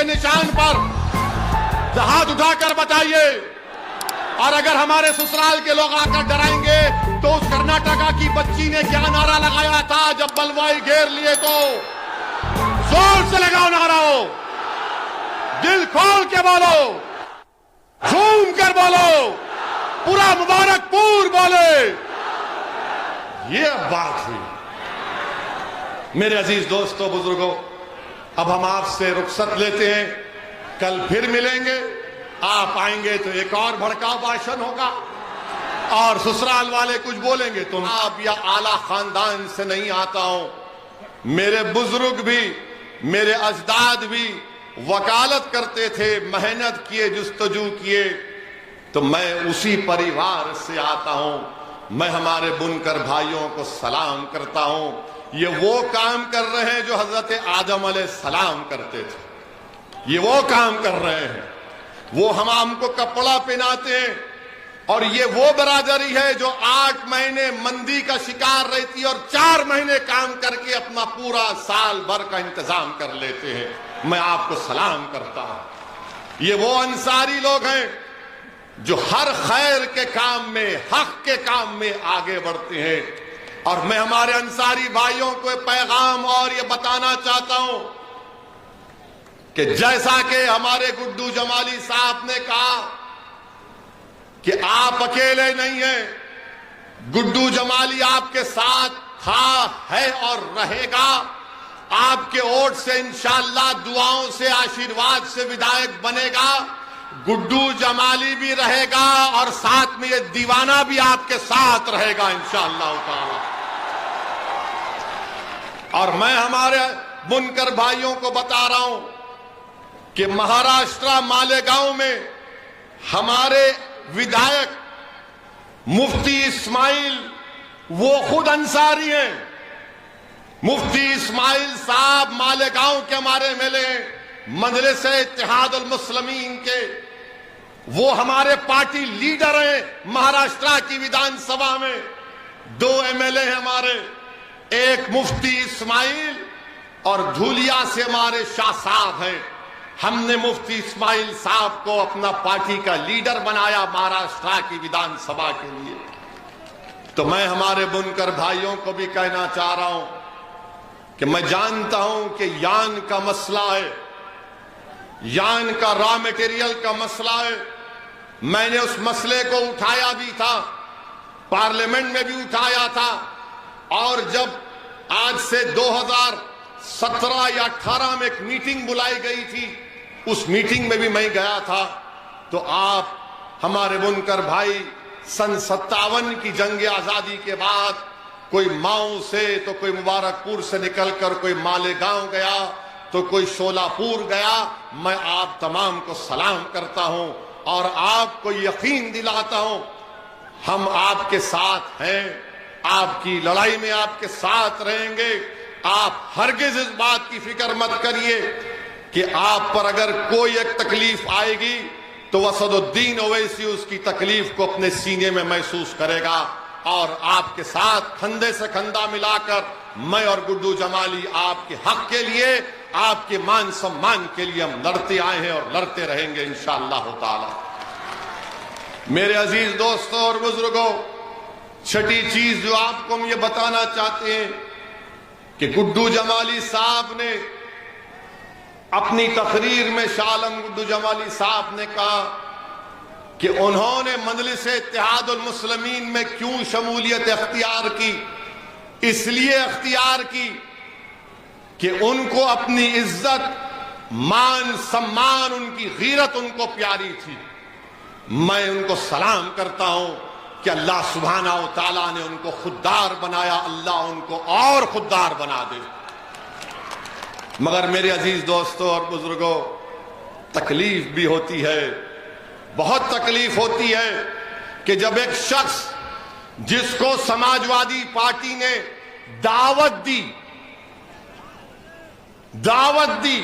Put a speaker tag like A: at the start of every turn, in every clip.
A: के निशान पर हाथ उठाकर बताइए। और अगर हमारे ससुराल के लोग आकर डराएंगे तो उस कर्नाटका की बच्ची ने क्या नारा लगाया था जब बलवाई घेर लिए, तो जोर से लगाओ नारा हो, दिल खोल के बोलो, झूम कर बोलो, पूरा मुबारकपुर बोले। ये बात हुई। मेरे अजीज दोस्तों, बुजुर्गों, अब हम आपसे रुखसत लेते हैं। कल फिर मिलेंगे। आप आएंगे तो एक और भड़काऊ भाषण होगा और ससुराल वाले कुछ बोलेंगे तो आप या आला खानदान से नहीं आता हूं। मेरे बुजुर्ग भी, मेरे अजदाद भी वकालत करते थे, मेहनत किए, जुस्तजू किए, तो मैं उसी परिवार से आता हूं। मैं हमारे बुनकर भाइयों को सलाम करता हूं। ये वो काम कर रहे हैं जो हजरत आदम अलैहिस्सलाम करते थे। ये वो काम कर रहे हैं। वो हमको कपड़ा पहनाते हैं। और ये वो बरादरी है जो 8 महीने मंदी का शिकार रहती है और 4 महीने काम करके अपना पूरा साल भर का इंतजाम कर लेते हैं। मैं आपको सलाम करता हूं। ये वो अंसारी लोग हैं जो हर खैर के काम में, हक के काम में आगे बढ़ते हैं। और मैं हमारे अंसारी भाइयों को पैगाम और ये बताना चाहता हूं कि जैसा कि हमारे गुड्डू जमाली साहब ने कहा कि आप अकेले नहीं हैं, गुड्डू जमाली आपके साथ था, है और रहेगा। आपके वोट से इंशाअल्लाह, दुआओं से, आशीर्वाद से विधायक बनेगा। गुड्डू जमाली भी रहेगा और साथ में ये दीवाना भी आपके साथ रहेगा इंशाअल्लाह ताला। और मैं हमारे बुनकर भाइयों को बता रहा हूं कि महाराष्ट्र मालेगांव में हमारे विधायक मुफ्ती इस्माइल, वो खुद अंसारी हैं। मुफ्ती इस्माइल साहब मालेगांव के हमारे एमएलए, मजलिस-ए इत्तेहादुल मुस्लिमीन के, वो हमारे पार्टी लीडर हैं। महाराष्ट्र की विधानसभा में 2 एमएलए हैं हमारे, एक मुफ्ती इस्माइल और धूलिया से हमारे शाह साहब हैं। हमने मुफ्ती इस्माइल साहब को अपना पार्टी का लीडर बनाया महाराष्ट्र की विधानसभा के लिए। तो मैं हमारे बुनकर भाइयों को भी कहना चाह रहा हूं कि मैं जानता हूं कि यान का मसला है, यान का रॉ मटेरियल का मसला है। मैंने उस मसले को उठाया भी था, पार्लियामेंट में भी उठाया था। और जब आज से 2017 या 18 में एक मीटिंग बुलाई गई थी, उस मीटिंग में भी मैं गया था। तो आप हमारे बुनकर भाई सन 57 की जंग आजादी के बाद कोई माऊ से, तो कोई मुबारकपुर से निकलकर कोई मालेगांव गया, तो कोई शोलापुर गया। मैं आप तमाम को सलाम करता हूं और आपको यकीन दिलाता हूं हम आपके साथ हैं, आपकी लड़ाई में आपके साथ रहेंगे। आप हरगिज इस बात की फिक्र मत करिए कि आप पर अगर कोई एक तकलीफ आएगी तो असदुद्दीन ओवैसी उसकी तकलीफ को अपने सीने में महसूस करेगा। और आपके साथ कंधे से कंधा मिलाकर मैं और गुड्डू जमाली आपके हक के लिए, आपके मान सम्मान के लिए हम लड़ते आए हैं और लड़ते रहेंगे इंशाअल्लाह ताला। मेरे अजीज दोस्तों और बुजुर्गों, छठी चीज जो आपको हम ये बताना चाहते हैं कि गुड्डू जमाली साहब ने अपनी तकरीर में, शाह आलम गुड्डू जमाली साहब ने कहा कि उन्होंने मजलिस-ए इत्तेहादुल मुस्लिमीन में क्यों शमूलियत अख्तियार की। इसलिए अख्तियार की कि उनको अपनी इज्जत, मान, सम्मान, उनकी गीरत उनको प्यारी थी। मैं उनको सलाम करता हूं कि अल्लाह सुब्हाना व तआला ने उनको खुददार बनाया, अल्लाह उनको और खुददार बना दे। मगर मेरे अजीज दोस्तों और बुजुर्गों, तकलीफ भी होती है, बहुत तकलीफ होती है कि जब एक शख्स जिसको समाजवादी पार्टी ने दावत दी,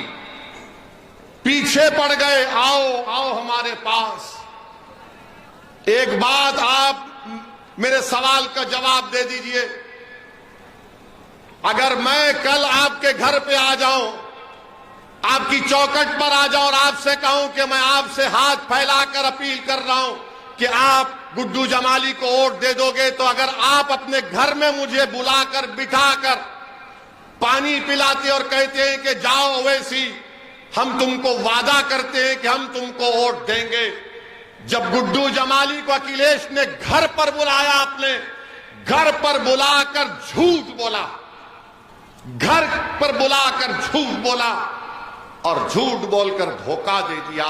A: पीछे पड़ गए, आओ आओ हमारे पास। एक बात आप मेरे सवाल का जवाब दे दीजिए, अगर मैं कल आपके घर पे आ जाऊं आपकी चौखट पर आ जाऊं और आपसे कहूं कि मैं आपसे हाथ फैलाकर अपील कर रहा हूं कि आप गुड्डू जमाली को वोट दे दोगे तो अगर आप अपने घर में मुझे बुलाकर बिठाकर पानी पिलाते और कहते हैं कि जाओ ओवैसी, हम तुमको वादा करते हैं कि हम तुमको वोट देंगे। जब गुड्डू जमाली को अखिलेश ने घर पर बुलाया, आपने घर पर बुलाकर झूठ बोला, घर पर बुलाकर झूठ बोला और झूठ बोलकर धोखा दे दिया।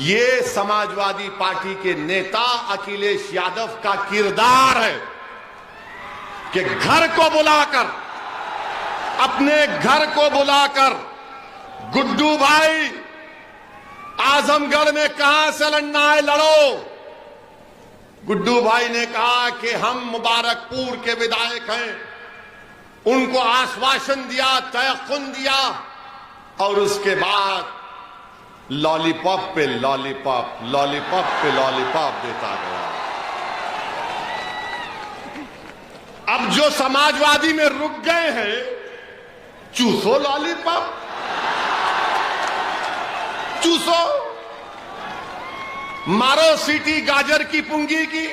A: ये समाजवादी पार्टी के नेता अखिलेश यादव का किरदार है कि घर को बुलाकर, अपने घर को बुलाकर, गुड्डू भाई आजमगढ़ में कहां से लड़ना है लड़ो। गुड्डू भाई ने कहा कि हम मुबारकपुर के विधायक हैं, उनको आश्वासन दिया, तयख्खुन दिया और उसके बाद लॉलीपॉप पे लॉलीपॉप, लॉलीपॉप पे लॉलीपॉप देता गया। अब जो समाजवादी में रुक गए हैं, चूसो लॉलीपॉप, चूसो, मारो सीटी गाजर की पुंगी की।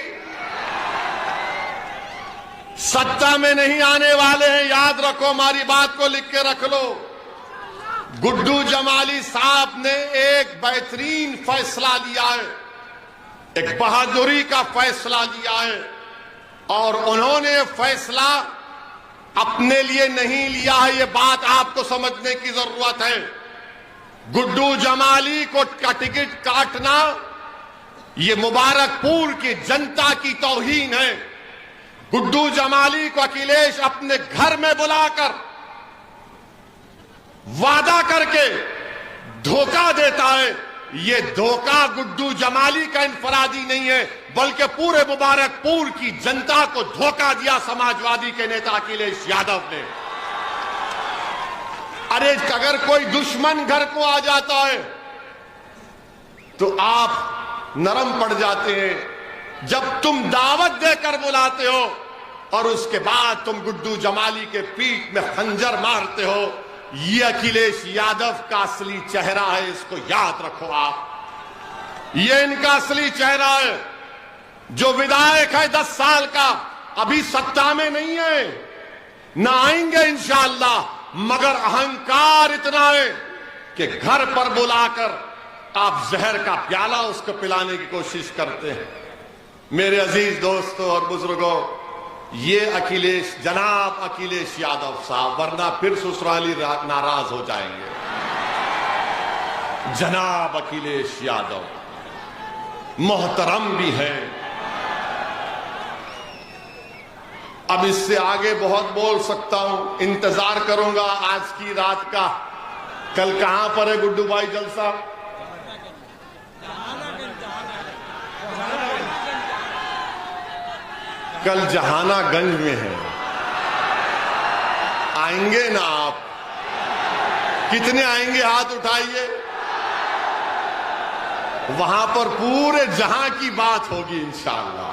A: सत्ता में नहीं आने वाले हैं, याद रखो, हमारी बात को लिख के रख लो। गुड्डू जमाली साहब ने एक बेहतरीन फैसला लिया है, एक बहादुरी का फैसला लिया है और उन्होंने फैसला अपने लिए नहीं लिया है, ये बात आपको समझने की जरूरत है। गुड्डू जमाली को का टिकट काटना ये मुबारकपुर की जनता की तौहीन है। गुड्डू जमाली को अखिलेश अपने घर में बुलाकर वादा करके धोखा देता है। ये धोखा गुड्डू जमाली का इनफरादी नहीं है, बल्कि पूरे मुबारकपुर की जनता को धोखा दिया समाजवादी के नेता अखिलेश यादव ने। अरे अगर कोई दुश्मन घर को आ जाता है तो आप नरम पड़ जाते हैं। जब तुम दावत देकर बुलाते हो और उसके बाद तुम गुड्डू जमाली के पीठ में खंजर मारते हो, ये अखिलेश यादव का असली चेहरा है, इसको याद रखो आप। ये इनका असली चेहरा है। जो विधायक है 10 साल का, अभी सत्ता में नहीं है, ना आएंगे इंशाअल्लाह, मगर अहंकार इतना है कि घर पर बुलाकर आप जहर का प्याला उसको पिलाने की कोशिश करते हैं। मेरे अजीज दोस्तों और बुजुर्गों, ये अखिलेश, जनाब अखिलेश यादव साहब, वरना फिर ससुराली नाराज हो जाएंगे। जनाब अखिलेश यादव मोहतरम भी हैं। अब इससे आगे बहुत बोल सकता हूं, इंतजार करूंगा आज की रात का। कल कहां पर है गुड्डू भाई जलसा? कल जहानागंज में है। आएंगे ना आप? कितने आएंगे? हाथ उठाइए। वहां पर पूरे जहां की बात होगी इंशाअल्लाह।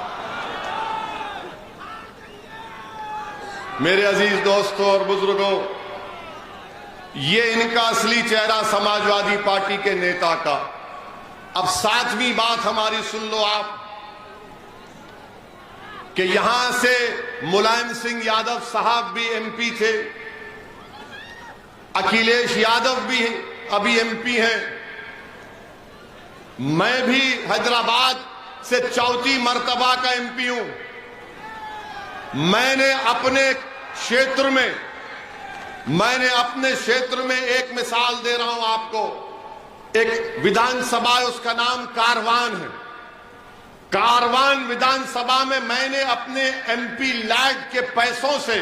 A: मेरे अजीज दोस्तों और बुजुर्गों, ये इनका असली चेहरा समाजवादी पार्टी के नेता का। अब 7वीं बात हमारी सुन लो आप, कि यहां से मुलायम सिंह यादव साहब भी एमपी थे, अखिलेश यादव भी अभी एमपी हैं। मैं भी हैदराबाद से 4थी मर्तबा का एमपी हूं। मैंने अपने क्षेत्र में एक मिसाल दे रहा हूं आपको। एक विधानसभा है, उसका नाम कारवान है। कारवान विधानसभा में मैंने अपने एमपी लैड के पैसों से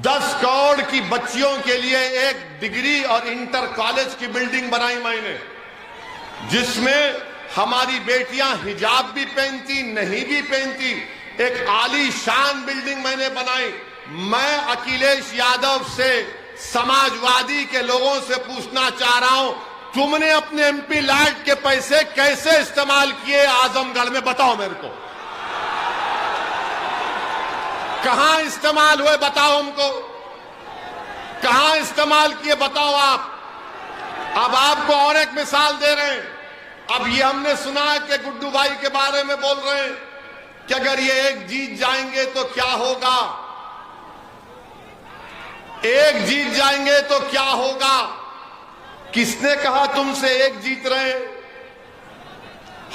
A: 10 करोड़ की बच्चियों के लिए एक डिग्री और इंटर कॉलेज की बिल्डिंग बनाई मैंने, जिसमें हमारी बेटियां हिजाब भी पहनती, नहीं भी पहनती, एक आलीशान बिल्डिंग मैंने बनाई। मैं अखिलेश यादव से, समाजवादी के लोगों से पूछना चाह रहा हूं, तुमने अपने एमपी लैड के पैसे कैसे इस्तेमाल किए आजमगढ़ में? बताओ मेरे को, कहां इस्तेमाल हुए बताओ हमको, कहां इस्तेमाल किए बताओ आप। अब आपको और एक मिसाल दे रहे हैं। अब ये हमने सुना कि गुड्डू भाई के बारे में बोल रहे हैं कि अगर ये एक जीत जाएंगे तो क्या होगा, एक जीत जाएंगे तो क्या होगा। किसने कहा तुमसे एक जीत रहे हैं?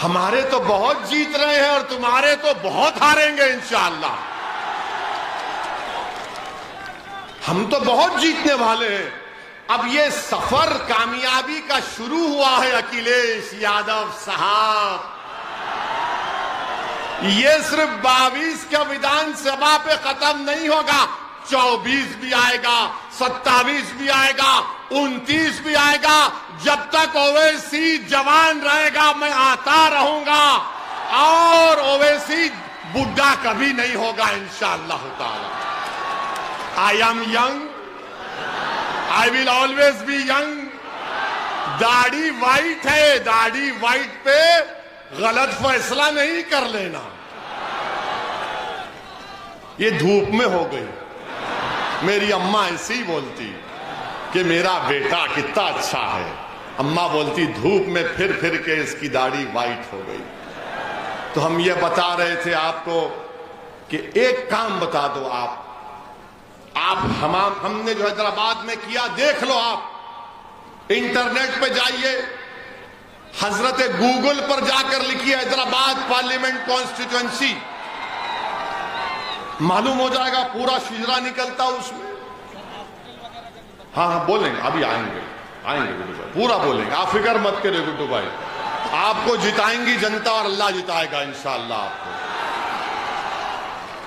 A: हमारे तो बहुत जीत रहे हैं और तुम्हारे तो बहुत हारेंगे इंशाअल्लाह। हम तो बहुत जीतने वाले हैं। अब ये सफर कामयाबी का शुरू हुआ है अखिलेश यादव साहब। ये सिर्फ 22 का विधानसभा पे खत्म नहीं होगा, 24 भी आएगा, 27 भी आएगा, 29 भी आएगा। जब तक ओवैसी जवान रहेगा मैं आता रहूंगा और ओवैसी बुढ़ा कभी नहीं होगा इंशाअल्लाह ताला। I am young, I will always be young. दाढ़ी वाइट है, दाढ़ी वाइट पे गलत फैसला नहीं कर लेना। ये धूप में हो गई। मेरी अम्मा ऐसी ही बोलती कि मेरा बेटा कितना अच्छा है। अम्मा बोलती धूप में फिर फिर के इसकी दाढ़ी वाइट हो गई। तो हम ये बता रहे थे आपको कि एक काम बता दो आप हमने जो हैदराबाद में किया देख लो। आप इंटरनेट पे जाइए, हजरत गूगल पर जाकर लिखिए हैदराबाद पार्लियामेंट कॉन्स्टिट्यूएंसी, मालूम हो जाएगा पूरा शिजरा निकलता उसमें। हाँ बोलेंगे, अभी आएंगे गुड्डू भाई, पूरा बोलेंगे, आप फिक्र मत करिए गुड्डू भाई। आपको जिताएंगी जनता और अल्लाह जिताएगा इंशाअल्लाह आपको।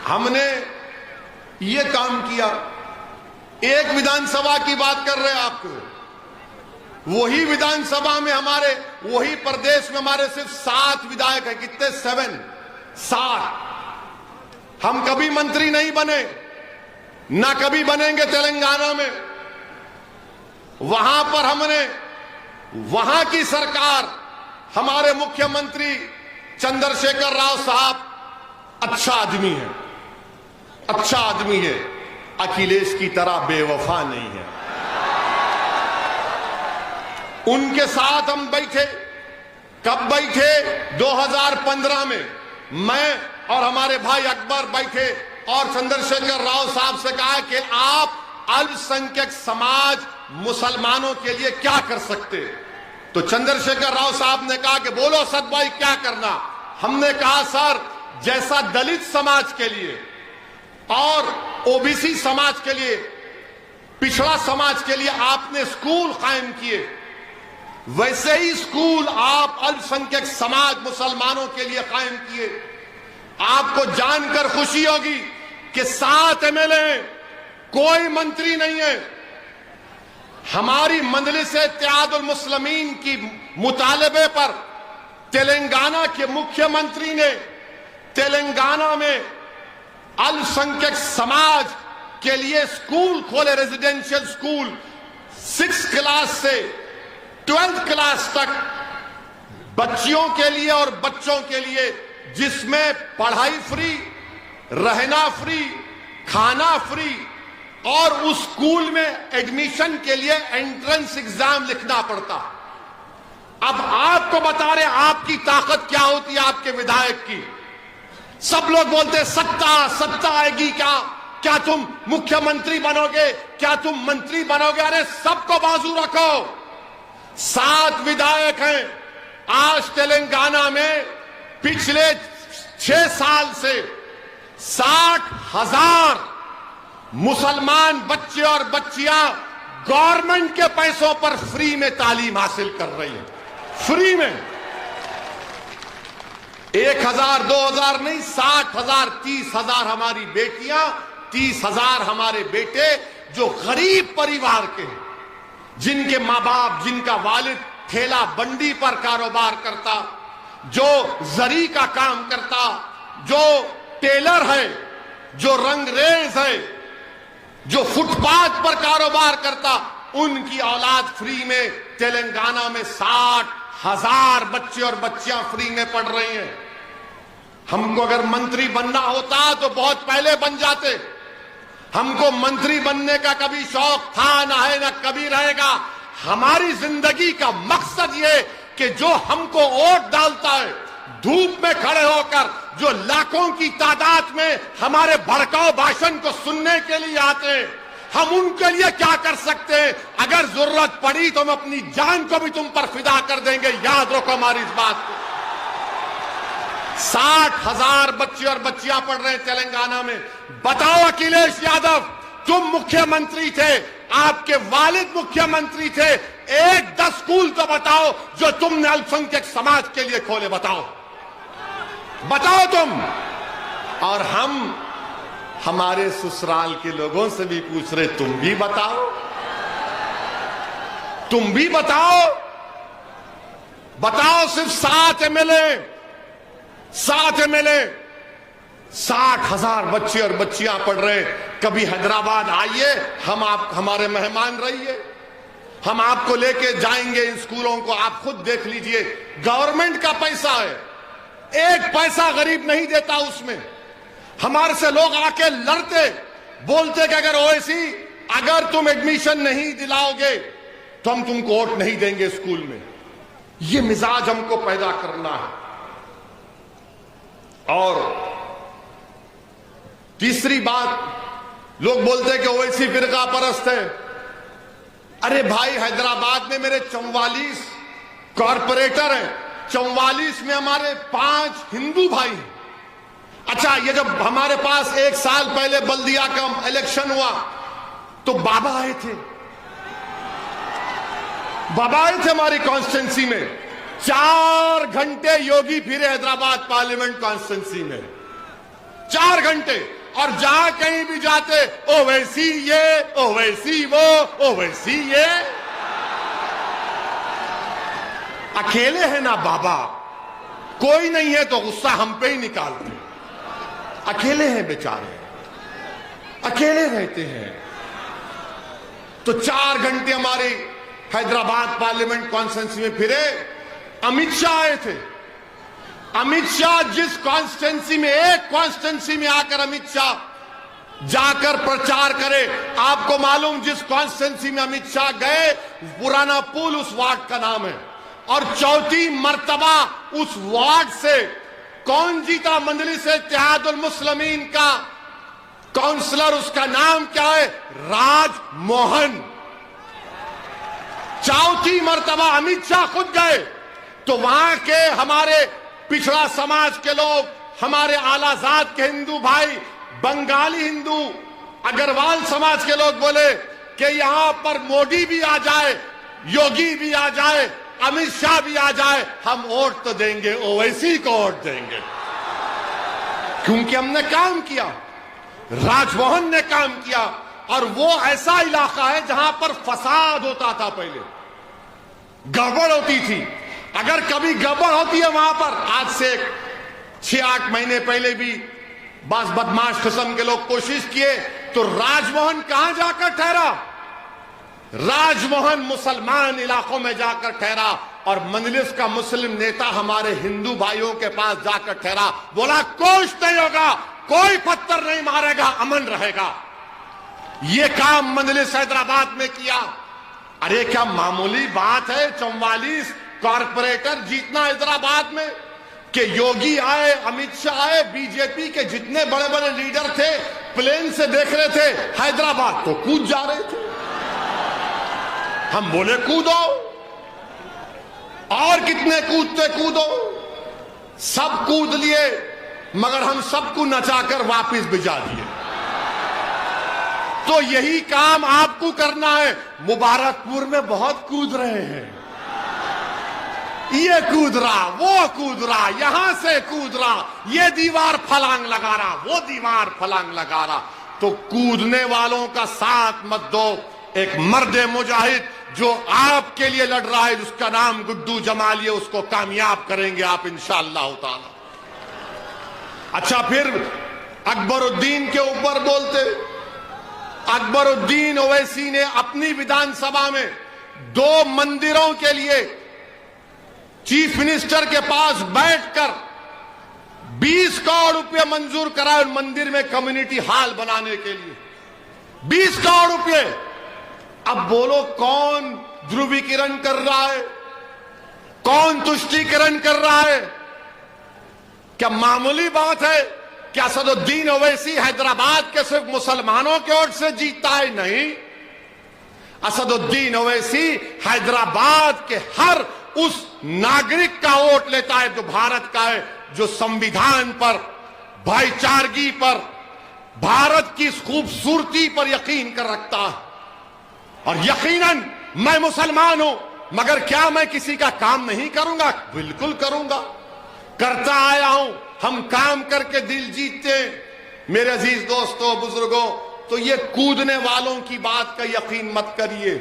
A: हमने ये काम किया। एक विधानसभा की बात कर रहे हैं आपको, वही विधानसभा में हमारे, वही प्रदेश में हमारे सिर्फ 7 विधायक हैं। कितने? 7। हम कभी मंत्री नहीं बने, ना कभी बनेंगे तेलंगाना में। वहां पर हमने, वहां की सरकार, हमारे मुख्यमंत्री चंद्रशेखर राव साहब अच्छा आदमी है, अच्छा आदमी है, अखिलेश की तरह बेवफा नहीं है। उनके साथ हम बैठे। कब बैठे? 2015 में मैं और हमारे भाई अकबर बैठे और चंद्रशेखर राव साहब से कहा कि आप अल्पसंख्यक समाज मुसलमानों के लिए क्या कर सकते। तो चंद्रशेखर राव साहब ने कहा कि बोलो सद भाई क्या करना। हमने कहा सर, जैसा दलित समाज के लिए और ओबीसी समाज के लिए, पिछड़ा समाज के लिए आपने स्कूल कायम किए, वैसे ही स्कूल आप अल्पसंख्यक समाज मुसलमानों के लिए कायम किए। आपको जानकर खुशी होगी कि 7 एमएलए, कोई मंत्री नहीं है। हमारी मजलिस इत्तेहादुल मुस्लिमीन की मुतालबे पर तेलंगाना के मुख्यमंत्री ने तेलंगाना में अल्पसंख्यक समाज के लिए स्कूल खोले, रेजिडेंशियल स्कूल, 6 क्लास से 12th क्लास तक बच्चियों के लिए और बच्चों के लिए, जिसमें पढ़ाई फ्री, रहना फ्री, खाना फ्री, और उस स्कूल में एडमिशन के लिए एंट्रेंस एग्जाम लिखना पड़ता। अब आपको बता रहे आपकी ताकत क्या होती है, आपके विधायक की। सब लोग बोलते सत्ता आएगी क्या, क्या तुम मुख्यमंत्री बनोगे, क्या तुम मंत्री बनोगे। अरे सबको बाजू रखो। 7 विधायक हैं। आज तेलंगाना में पिछले 6 साल से 60,000 मुसलमान बच्चे और बच्चियां गवर्नमेंट के पैसों पर फ्री में तालीम हासिल कर रही हैं। फ्री में 1,000 2,000 नहीं, 60,000 30,000 हमारी बेटियां, 30,000 हमारे बेटे जो गरीब परिवार के हैं, जिनके मां बाप, जिनका वालिद ठेला बंडी पर कारोबार करता, जो जरी का काम करता, जो टेलर है, जो रंगरेज है, जो फुटपाथ पर कारोबार करता, उनकी औलाद फ्री में तेलंगाना में 60,000 बच्चे और बच्चियां फ्री में पढ़ रही हैं। हमको अगर मंत्री बनना होता तो बहुत पहले बन जाते। हमको मंत्री बनने का कभी शौक था ना है ना कभी रहेगा। हमारी जिंदगी का मकसद ये कि जो हमको वोट डालता है, धूप में खड़े होकर जो लाखों की तादाद में हमारे भड़काऊ भाषण को सुनने के लिए आते हैं, हम उनके लिए क्या कर सकते हैं? अगर जरूरत पड़ी तो हम अपनी जान को भी तुम पर फिदा कर देंगे। याद रखो हमारी इस बात को। 60,000 बच्चे और बच्चियां पढ़ रहे हैं तेलंगाना में। बताओ अखिलेश यादव, तुम मुख्यमंत्री थे, आपके वालिद मुख्यमंत्री थे, एक 10 स्कूल तो बताओ जो तुमने अल्पसंख्यक समाज के लिए खोले। बताओ तुम। और हम हमारे ससुराल के लोगों से भी पूछ रहे, तुम भी बताओ, तुम भी बताओ। बताओ, सिर्फ 7 एमएलए 60,000 बच्चे और बच्चियां पढ़ रहे हैं। कभी हैदराबाद आइए, हमारे मेहमान रहिए, हम आपको लेके जाएंगे इन स्कूलों को। आप खुद देख लीजिए, गवर्नमेंट का पैसा है, एक पैसा गरीब नहीं देता उसमें। हमारे से लोग आके लड़ते, बोलते कि अगर तुम एडमिशन नहीं दिलाओगे तो हम तुमको वोट नहीं देंगे स्कूल में। ये मिजाज हमको पैदा करना है। और तीसरी बात, लोग बोलते हैं कि ओवैसी फिरका परस्त है। अरे भाई, हैदराबाद में मेरे 44 कॉरपोरेटर हैं, 44 में हमारे 5 हिंदू भाई हैं। अच्छा, ये जब हमारे पास 1 साल पहले बल्दिया का इलेक्शन हुआ तो बाबा आए थे हमारी कॉन्स्टिट्यूंसी में। 4 घंटे योगी फिरे हैदराबाद पार्लियामेंट कॉन्स्टिट्यूंसी में, 4 घंटे। और जहां कहीं भी जाते, ओवैसी ये, ओवैसी वो, ओवैसी ये। अकेले हैं ना बाबा, कोई नहीं है तो गुस्सा हम पे ही निकालते। अकेले हैं बेचारे, अकेले रहते हैं। तो 4 घंटे हमारे हैदराबाद पार्लियामेंट कॉन्स्टिट्यूंसी में फिरे। अमित शाह आए थे। अमित शाह जिस कॉन्स्टिट्यूंसी में, एक कॉन्स्टिट्यूंसी में आकर अमित शाह जाकर प्रचार करे, आपको मालूम जिस कॉन्स्टिट्यूंसी में अमित शाह गए, पुराना पुल उस वार्ड का नाम है। और 4थी मर्तबा उस वार्ड से कौन जीता? मजलिस इत्तेहादुल मुस्लिमीन का काउंसलर, उसका नाम क्या है? राजमोहन। 4थी मर्तबा अमित शाह खुद गए। तो वहां के हमारे पिछड़ा समाज के लोग, हमारे आलाजाद के हिंदू भाई, बंगाली हिंदू, अग्रवाल समाज के लोग बोले कि यहां पर मोदी भी आ जाए, योगी भी आ जाए, अमित शाह भी आ जाए, हम वोट तो देंगे, ओवैसी को वोट देंगे। क्योंकि हमने काम किया, राजमोहन ने काम किया। और वो ऐसा इलाका है जहां पर फसाद होता था, पहले गड़बड़ होती थी। अगर कभी गड़बड़ होती है वहां पर, आज से 6-8 महीने पहले भी बस बदमाश किस्म के लोग कोशिश किए, तो राजमोहन कहां जाकर ठहरा? राजमोहन मुसलमान इलाकों में जाकर ठहरा। और मजलिस का मुस्लिम नेता हमारे हिंदू भाइयों के पास जाकर ठहरा, बोला कुछ नहीं होगा, कोई पत्थर नहीं मारेगा, अमन रहेगा। ये काम मजलिस हैदराबाद में किया। अरे क्या मामूली बात है 44 कॉरपोरेटर जीतना हैदराबाद में? कि योगी आए, अमित शाह आए, बीजेपी के जितने बड़े बड़े लीडर थे प्लेन से देख रहे थे हैदराबाद, तो कूद जा रहे थे। हम बोले कूदो, और कितने कूदते कूदो, सब कूद लिए, मगर हम सबको नचाकर वापस भिजा दिए। तो यही काम आपको करना है। मुबारकपुर में बहुत कूद रहे हैं, ये कूद रहा, वो कूद रहा, यहां से कूद रहा, ये दीवार फलांग लगा रहा, वो दीवार फलांग लगा रहा। तो कूदने वालों का साथ मत दो। एक मर्द मुजाहिद जो आपके लिए लड़ रहा है, जिसका नाम गुड्डू जमाली है, उसको कामयाब करेंगे आप इंशाअल्लाह ताला। अच्छा, फिर अकबरुद्दीन के ऊपर बोलते। अकबरुद्दीन ओवैसी ने अपनी विधानसभा में 2 मंदिरों के लिए चीफ मिनिस्टर के पास बैठकर 20 करोड़ रुपए मंजूर कराए मंदिर में कम्युनिटी हॉल बनाने के लिए। 20 करोड़ रुपए। अब बोलो कौन ध्रुवीकरण कर रहा है? कौन तुष्टीकरण कर रहा है? क्या मामूली बात है कि असदुद्दीन ओवैसी हैदराबाद के सिर्फ मुसलमानों के ओर से जीतता है? नहीं, असदुद्दीन ओवैसी हैदराबाद के हर उस नागरिक का वोट लेता है जो भारत का है, जो संविधान पर, भाईचारगी पर, भारत की खूबसूरती पर यकीन कर रखता है। और यकीनन मैं मुसलमान हूं, मगर क्या मैं किसी का काम नहीं करूंगा? बिल्कुल करूंगा, करता आया हूं। हम काम करके दिल जीतते हैं। मेरे अजीज दोस्तों, बुजुर्गों, तो ये कूदने वालों की बात का यकीन मत करिए।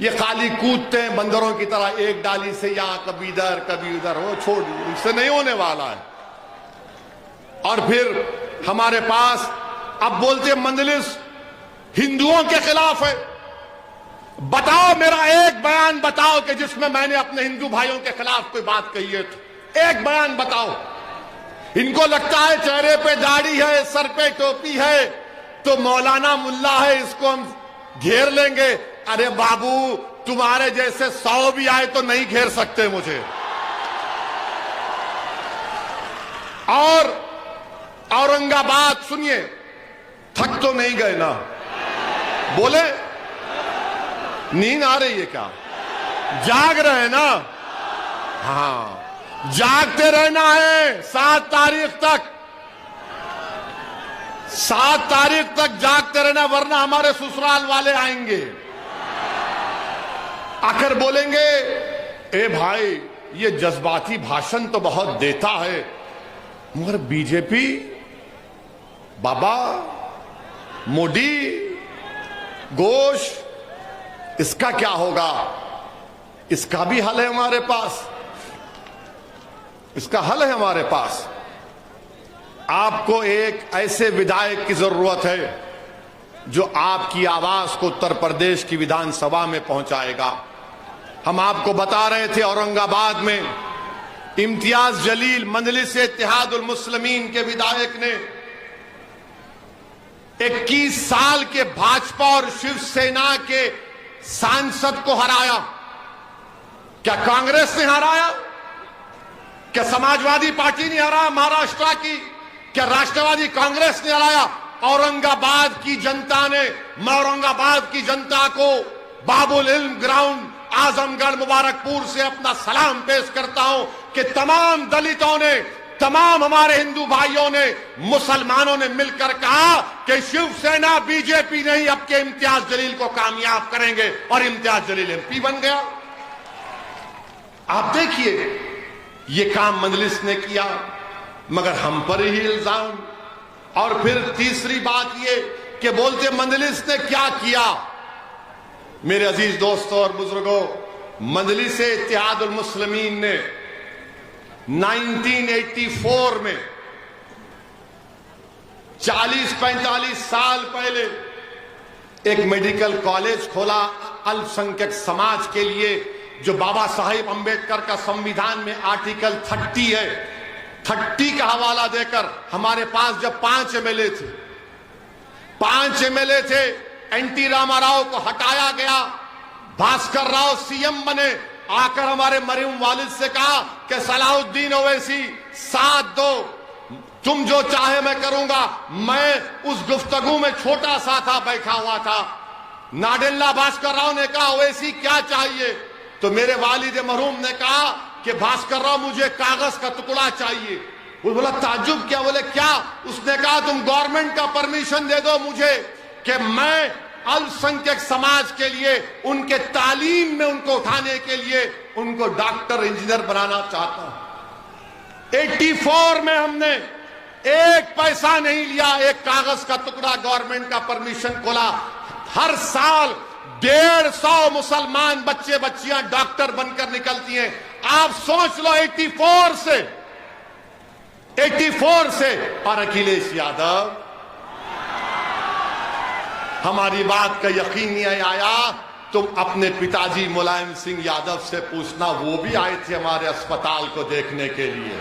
A: ये खाली कूदते हैं बंदरों की तरह, एक डाली से यहां, कभी इधर कभी उधर, वो छोड़ दीजिए, उससे नहीं होने वाला है। और फिर हमारे पास अब बोलते मंजलिस हिंदुओं के खिलाफ है। बताओ, मेरा एक बयान बताओ कि जिसमें मैंने अपने हिंदू भाइयों के खिलाफ कोई बात कही है। तो एक बयान बताओ। इनको लगता है चेहरे पे दाढ़ी है, सर पे टोपी है तो मौलाना मुल्ला है, इसको हम घेर लेंगे। अरे बाबू, तुम्हारे जैसे 100 भी आए तो नहीं घेर सकते मुझे। और औरंगाबाद, सुनिए, थक तो नहीं गए ना? बोले, नींद आ रही है क्या? जाग रहे हैं ना? हाँ, जागते रहना है 7 तारीख तक। 7 तारीख तक जागते रहना, वरना हमारे ससुराल वाले आएंगे, आकर बोलेंगे, ए भाई, ये जज्बाती भाषण तो बहुत देता है, मगर बीजेपी, बाबा, मोदी, घोष, इसका क्या होगा? इसका भी हल है हमारे पास, इसका हल है हमारे पास। आपको एक ऐसे विधायक की जरूरत है जो आपकी आवाज को उत्तर प्रदेश की विधानसभा में पहुंचाएगा। हम आपको बता रहे थे, औरंगाबाद में इम्तियाज जलील, मजलिस इत्तेहादुल मुस्लिमीन के विधायक ने 21 साल के भाजपा और शिवसेना के सांसद को हराया। क्या कांग्रेस ने हराया? क्या समाजवादी पार्टी ने हराया महाराष्ट्र की? क्या राष्ट्रवादी कांग्रेस ने हराया? औरंगाबाद की जनता ने। मैं औरंगाबाद की जनता को बाबुल इल्म ग्राउंड, आजमगढ़, मुबारकपुर से अपना सलाम पेश करता हूं कि तमाम दलितों ने, तमाम हमारे हिंदू भाइयों ने, मुसलमानों ने मिलकर कहा कि शिवसेना, बीजेपी नहीं, अब के इम्तियाज जलील को कामयाब करेंगे, और इम्तियाज जलील एमपी बन गया। आप देखिए, ये काम मजलिस ने किया, मगर हम पर ही इल्जाम। और फिर तीसरी बात ये कि बोलते मजलिस ने क्या किया। मेरे अजीज दोस्तों और बुजुर्गों, मजलिस इत्तेहादुल मुस्लिमीन ने 1984 में 40-45 साल पहले एक मेडिकल कॉलेज खोला अल्पसंख्यक समाज के लिए, जो बाबा साहिब अंबेडकर का संविधान में आर्टिकल 30 है। 30 का हवाला देकर हमारे पास जब 5 एमएलए थे, 5 एमएलए थे, एनटी रामाराव को हटाया गया, भास्कर राव सीएम बने। आकर हमारे मरहूम वालिद से कहा कि सलाहुद्दीन ओवैसी साथ दो, तुम जो चाहे मैं करूंगा। मैं उस गुफ्तगू में छोटा सा था, बैठा हुआ था। नाडेल्ला भास्कर राव ने कहा, ओवैसी क्या चाहिए? तो मेरे वालिद मरहूम ने कहा कि भास्कर राव, मुझे कागज का टुकड़ा चाहिए। वो बोला, ताज्जुब क्या? बोले क्या? उसने कहा, तुम गवर्नमेंट का परमिशन दे दो मुझे कि मैं अल्पसंख्यक समाज के लिए, उनके तालीम में उनको उठाने के लिए, उनको डॉक्टर, इंजीनियर बनाना चाहता हूं। 84 में हमने एक पैसा नहीं लिया, एक कागज का टुकड़ा, गवर्नमेंट का परमिशन खोला। हर साल 150 मुसलमान बच्चे बच्चियां डॉक्टर बनकर निकलती हैं। आप सोच लो, 84 से। और अखिलेश यादव, हमारी बात का यकीन नहीं आया। तुम अपने पिताजी मुलायम सिंह यादव से पूछना, वो भी आए थे हमारे अस्पताल को देखने के लिए।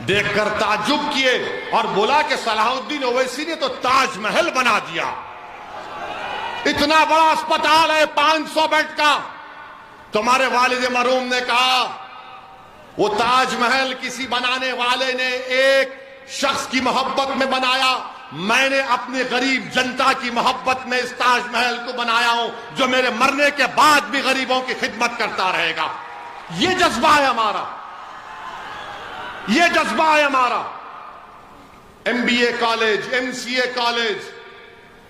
A: देखकर ताज्जुब किए और बोला कि सलाहुद्दीन ओवैसी ने तो ताजमहल बना दिया। इतना बड़ा अस्पताल है 500 बेड का। तुम्हारे वालिद मरहूम ने कहा वो ताजमहल किसी बनाने वाले ने एक शख्स की मोहब्बत में बनाया, मैंने अपने गरीब जनता की मोहब्बत में इस ताजमहल को बनाया हूं जो मेरे मरने के बाद भी गरीबों की खिदमत करता रहेगा। ये जज्बा है हमारा, ये जज्बा है हमारा। MBA college, MCA college,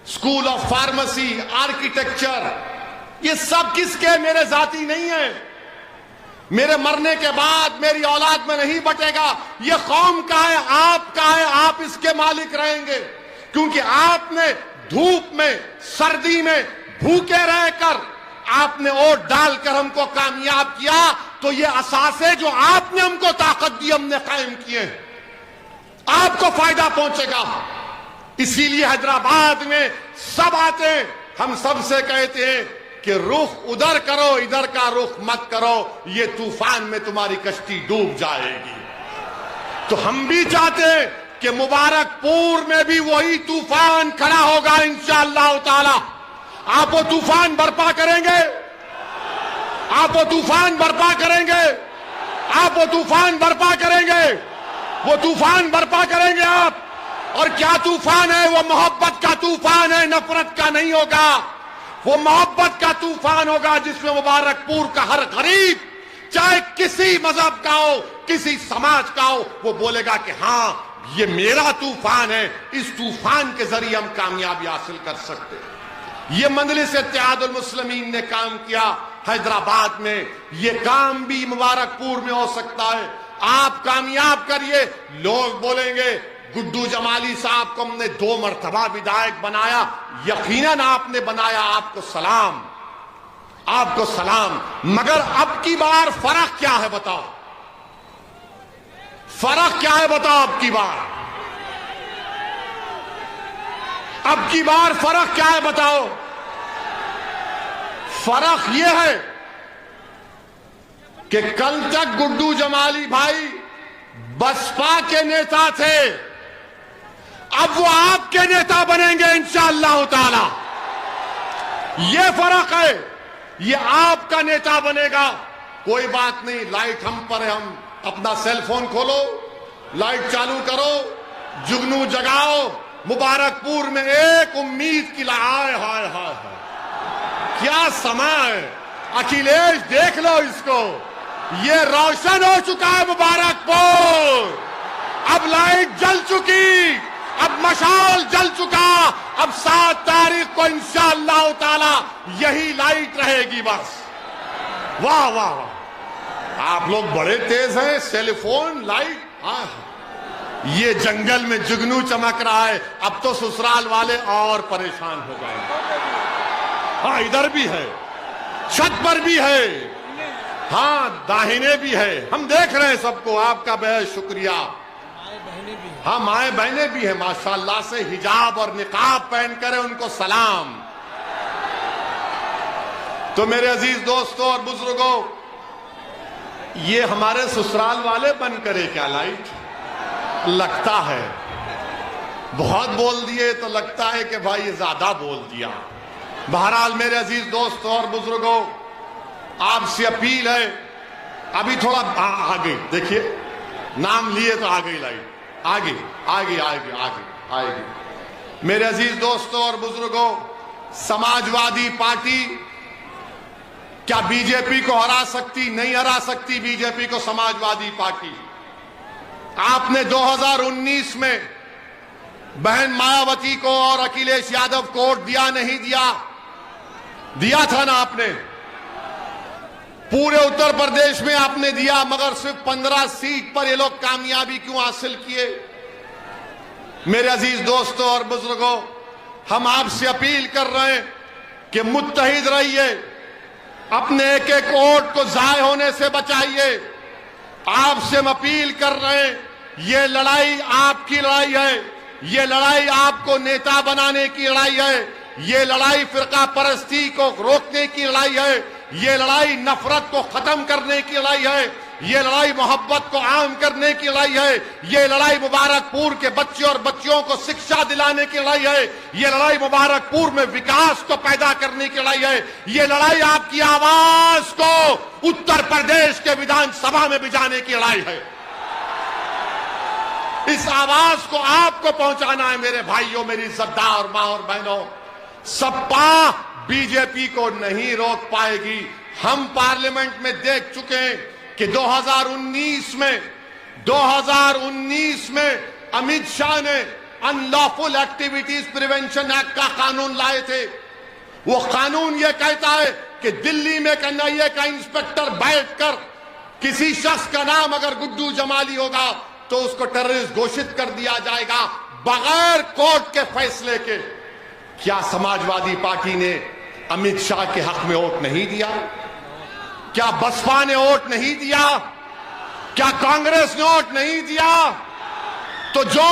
A: school of pharmacy, architecture, ये सब किसके? मेरे जाती नहीं है। मेरे मरने के बाद मेरी औलाद में नहीं बटेगा। ये कौम का है, आपका है, आप इसके मालिक रहेंगे। क्योंकि आपने धूप में, सर्दी में भूखे रहकर आपने वोट डालकर हमको कामयाब किया, तो ये असासे जो आपने हमको ताकत दी, हमने कायम किए, आपको फायदा पहुंचेगा। इसीलिए हैदराबाद में सब आते हैं, हम सबसे कहते हैं कि रुख उधर करो, इधर का रुख मत करो, ये तूफान में तुम्हारी कश्ती डूब जाएगी। तो हम भी चाहते हैं कि मुबारकपुर में भी वही तूफान खड़ा होगा इंशाअल्लाह ताला। आप वो तूफान बर्पा करेंगे, आप वो तूफान बर्पा करेंगे, आप वो तूफान बर्पा करेंगे, वो तूफान बर्पा करेंगे आप। और क्या तूफान है? वो मोहब्बत का तूफान है, नफरत का नहीं होगा। वो मोहब्बत का तूफान होगा जिसमें मुबारकपुर का हर गरीब, चाहे किसी मजहब का हो, किसी समाज का हो, वो बोलेगा कि हां ये मेरा तूफान है, इस तूफान के जरिए हम कामयाबी हासिल कर सकते हैं। ये मजलिस इत्तेहादुल मुस्लिमीन ने काम किया हैदराबाद में, ये काम भी मुबारकपुर में हो सकता है। आप कामयाब करिए। लोग बोलेंगे गुड्डू जमाली साहब को हमने 2 मरतबा विधायक बनाया, यकीनन आपने बनाया, आपको सलाम, आपको सलाम। मगर अब की बार फर्क क्या है बताओ? फर्क क्या है बताओ? अब की बार, अब की बार फर्क क्या है बताओ? फर्क यह है कि कल तक गुड्डू जमाली भाई बसपा के नेता थे, अब वो आपके नेता बनेंगे इंशाअल्लाह ताला। ये फर्क है, ये आपका नेता बनेगा। कोई बात नहीं, लाइट हम पर है, हम अपना सेल फोन खोलो, लाइट चालू करो, जुगनू जगाओ, मुबारकपुर में एक उम्मीद की हाय हाय हाय हाय, क्या समय। अखिलेश देख लो इसको, ये रोशन हो चुका है मुबारकपुर। अब लाइट जल चुकी, अब मशाल जल चुका। अब 7 तारीख को इंशाअल्लाह ताला यही लाइट रहेगी बस। वाह वाह वाह, आप लोग बड़े तेज हैं। सेलफोन लाइट, ये जंगल में जुगनू चमक रहा है, अब तो ससुराल वाले और परेशान हो जाएंगे। हाँ, इधर भी है, छत पर भी है, हाँ दाहिने भी है, हम देख रहे हैं सबको। आपका बेहद शुक्रिया। हाँ, माए बहनें भी हैं माशाअल्लाह से, हिजाब और निकाब पहनकर है, उनको सलाम। तो मेरे अजीज दोस्तों और बुजुर्गों, ये हमारे ससुराल वाले बन करे क्या लाइट? लगता है बहुत बोल दिए तो लगता है कि भाई ये ज्यादा बोल दिया। बहरहाल मेरे अजीज दोस्तों और बुजुर्गों, आपसे अपील है, अभी थोड़ा आगे देखिए, नाम लिए तो आ गई लाइट, आगे आगे आगे आगे आएगी। मेरे अजीज दोस्तों और बुजुर्गों, समाजवादी पार्टी क्या बीजेपी को हरा सकती? नहीं हरा सकती बीजेपी को समाजवादी पार्टी। आपने 2019 में बहन मायावती को और अखिलेश यादव को वोट दिया नहीं दिया? दिया था ना आपने। पूरे उत्तर प्रदेश में आपने दिया, मगर सिर्फ 15 सीट पर ये लोग कामयाबी क्यों हासिल किए? मेरे अजीज दोस्तों और बुजुर्गों, हम आपसे अपील कर रहे हैं कि मुत्तहिद रहिए, अपने एक एक वोट को जाय होने से बचाइए। आपसे हम अपील कर रहे हैं, ये लड़ाई आपकी लड़ाई है, ये लड़ाई आपको नेता बनाने की लड़ाई है, ये लड़ाई फिरका परस्ती को रोकने की लड़ाई है, ये लड़ाई नफरत को खत्म करने की लड़ाई है, ये लड़ाई मोहब्बत को आम करने की लड़ाई है। ये लड़ाई मुबारकपुर के बच्चे और बच्चियों को शिक्षा दिलाने की लड़ाई है। ये लड़ाई मुबारकपुर में विकास को पैदा करने की लड़ाई है। ये लड़ाई आपकी आवाज को उत्तर प्रदेश के विधानसभा में भिजाने की लड़ाई है। इस आवाज को आपको पहुंचाना है मेरे भाइयों, मेरी इज्जतदार मां और बहनों। सपा बीजेपी को नहीं रोक पाएगी। हम पार्लियामेंट में देख चुके हैं कि 2019 में अमित शाह ने अनलॉफुल एक्टिविटीज प्रिवेंशन एक्ट का कानून लाए थे। वो कानून ये कहता है कि दिल्ली में एनआईए का इंस्पेक्टर बैठकर किसी शख्स का नाम अगर गुड्डू जमाली होगा तो उसको टेररिस्ट घोषित कर दिया जाएगा बगैर कोर्ट के फैसले के। क्या समाजवादी पार्टी ने अमित शाह के हक में वोट नहीं दिया? क्या बसपा ने वोट नहीं दिया? क्या कांग्रेस ने वोट नहीं दिया? तो जो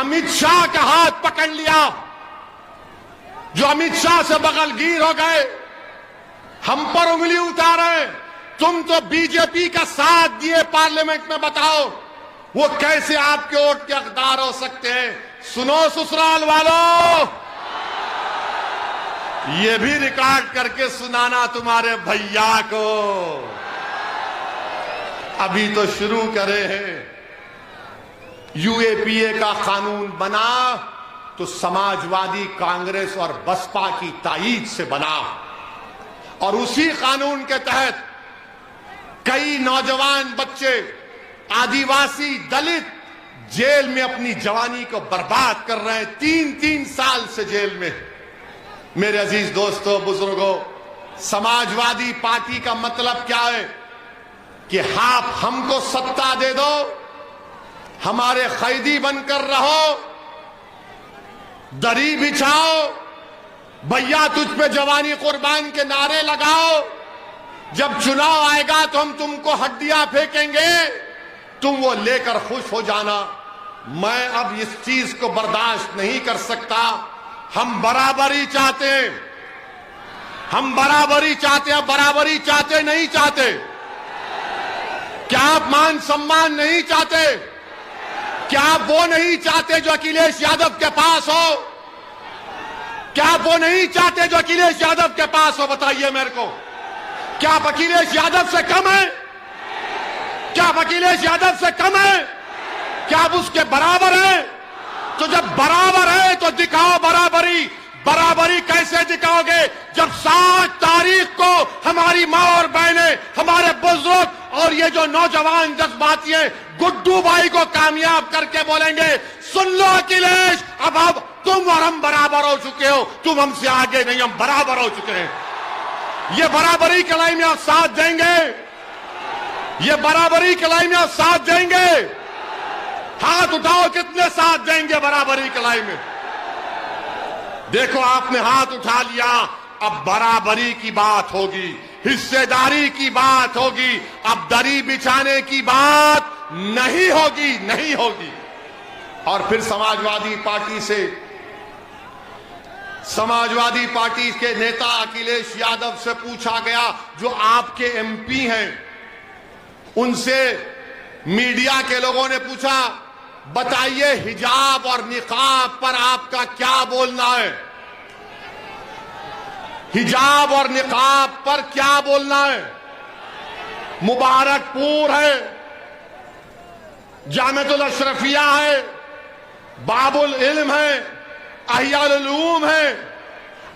A: अमित शाह का हाथ पकड़ लिया, जो अमित शाह से बगलगीर हो गए, हम पर उंगली उतारे, तुम तो बीजेपी का साथ दिए पार्लियामेंट में, बताओ वो कैसे आपके वोट के हकदार हो सकते हैं? सुनो ससुराल वालों, ये भी रिकॉर्ड करके सुनाना तुम्हारे भैया को। अभी तो शुरू करे हैं। यूएपीए का कानून बना तो समाजवादी कांग्रेस और बसपा की ताईद से बना, और उसी कानून के तहत कई नौजवान बच्चे, आदिवासी, दलित जेल में अपनी जवानी को बर्बाद कर रहे हैं, 3-3 साल से जेल में। मेरे अजीज दोस्तों, बुजुर्गों, समाजवादी पार्टी का मतलब क्या है कि आप हमको सत्ता दे दो, हमारे कैदी बनकर रहो, दरी बिछाओ, भैया तुझ पे जवानी कुर्बान के नारे लगाओ, जब चुनाव आएगा तो हम तुमको हड्डियां फेंकेंगे, तुम वो लेकर खुश हो जाना। मैं अब इस चीज को बर्दाश्त नहीं कर सकता। हम बराबरी चाहते हैं, हम बराबरी चाहते हैं। बराबरी चाहते नहीं चाहते? क्या आप मान सम्मान नहीं चाहते? क्या आप वो नहीं चाहते जो अखिलेश यादव के पास हो? क्या आप वो नहीं चाहते जो अखिलेश यादव के पास हो? बताइए मेरे को, क्या आप अखिलेश यादव से कम है? क्या आप अखिलेश यादव से कम है? क्या आप उसके बराबर हैं? तो जब बराबर है तो दिखाओ बराबरी। बराबरी कैसे दिखाओगे जब 7 तारीख को हमारी मां और बहनें, हमारे बुजुर्ग और ये जो नौजवान जज्बाती हैं, गुड्डू भाई को कामयाब करके बोलेंगे, सुन लो अखिलेश, अब तुम और हम बराबर हो चुके हो, तुम हमसे आगे नहीं, हम बराबर हो चुके हैं। ये बराबरी की लड़ाई में आप साथ देंगे? ये बराबरी की लड़ाई में आप साथ देंगे? हाथ उठाओ, कितने साथ देंगे बराबरी की लड़ाई में? देखो, आपने हाथ उठा लिया, अब बराबरी की बात होगी, हिस्सेदारी की बात होगी, अब दरी बिछाने की बात नहीं होगी, नहीं होगी। और फिर समाजवादी पार्टी के नेता अखिलेश यादव से पूछा गया, जो आपके एमपी हैं, उनसे मीडिया के लोगों ने पूछा, बताइए हिजाब और निकाब पर आपका क्या बोलना है? हिजाब और निकाब पर क्या बोलना है? मुबारकपुर है, जामिअतुल अशरफिया है, बाबुल इल्म है, अहियाल उलूम है।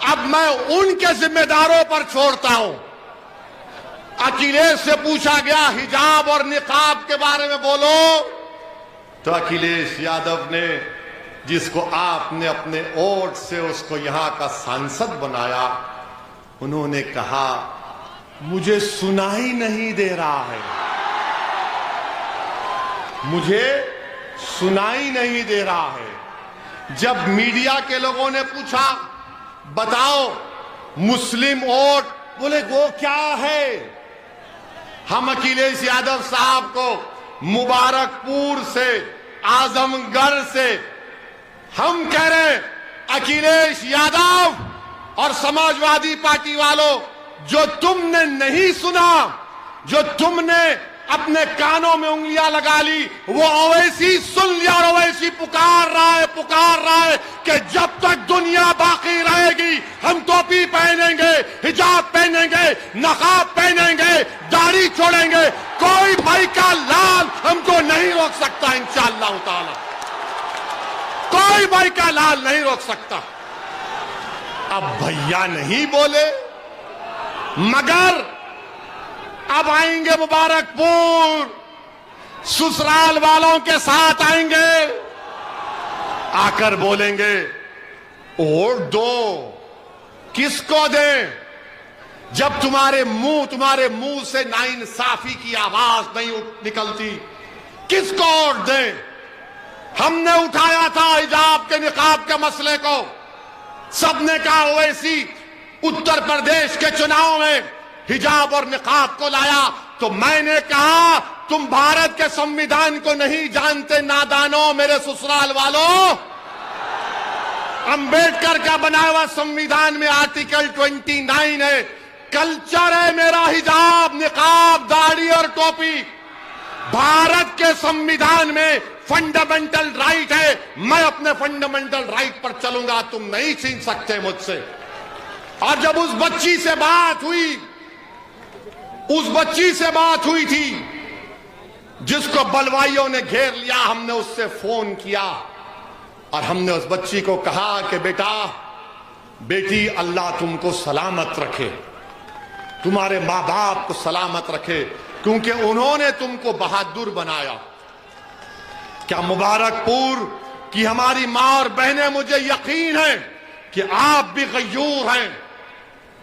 A: अब मैं उनके जिम्मेदारों पर छोड़ता हूं। अखिलेश से पूछा गया हिजाब और निकाब के बारे में बोलो, तो अखिलेश यादव ने, जिसको आपने अपने वोट से उसको यहां का सांसद बनाया, उन्होंने कहा, मुझे सुनाई नहीं दे रहा है, मुझे सुनाई नहीं दे रहा है। जब मीडिया के लोगों ने पूछा, बताओ मुस्लिम वोट, बोले वो क्या है? हम अखिलेश यादव साहब को मुबारकपुर से, आजमगढ़ से, हम कह रहे हैं, अखिलेश यादव और समाजवादी पार्टी वालों, जो तुमने नहीं सुना, जो तुमने अपने कानों में उंगलियां लगा ली, वो ओवैसी सुन लिया और ओवैसी पुकार रहा है कि जब तक दुनिया बाकी रहेगी हम टोपी पहनेंगे, हिजाब पहनेंगे, नकाब पहनेंगे, दाढ़ी छोड़ेंगे, कोई भाई का लाल हमको नहीं रोक सकता इंशाअल्लाह ताला, कोई भाई का लाल नहीं रोक सकता। अब भैया नहीं बोले, मगर अब आएंगे मुबारकपुर, ससुराल वालों के साथ आएंगे, आकर बोलेंगे वोट दो। किसको दें जब तुम्हारे मुंह से नाइंसाफी की आवाज नहीं निकलती? किसको वोट दें? हमने उठाया था हिजाब के निकाब के मसले को, सबने कहा ओवैसी उत्तर प्रदेश के चुनाव में हिजाब और निकाब को लाया, तो मैंने कहा तुम भारत के संविधान को नहीं जानते नादानों, मेरे ससुराल वालों। अंबेडकर का बनाया हुआ संविधान में आर्टिकल 29 है, कल्चर है मेरा हिजाब, निकाब, दाढ़ी और टोपी। भारत के संविधान में फंडामेंटल राइट है, मैं अपने फंडामेंटल राइट पर चलूंगा, तुम नहीं छीन सकते मुझसे। और जब उस बच्ची से बात हुई थी जिसको बलवाइयों ने घेर लिया, हमने उससे फोन किया और हमने उस बच्ची को कहा कि बेटी अल्लाह तुमको सलामत रखे, तुम्हारे मां बाप को सलामत रखे, क्योंकि उन्होंने तुमको बहादुर बनाया। क्या मुबारकपुर की हमारी मां और बहनें, मुझे यकीन है कि आप भी गयूर हैं,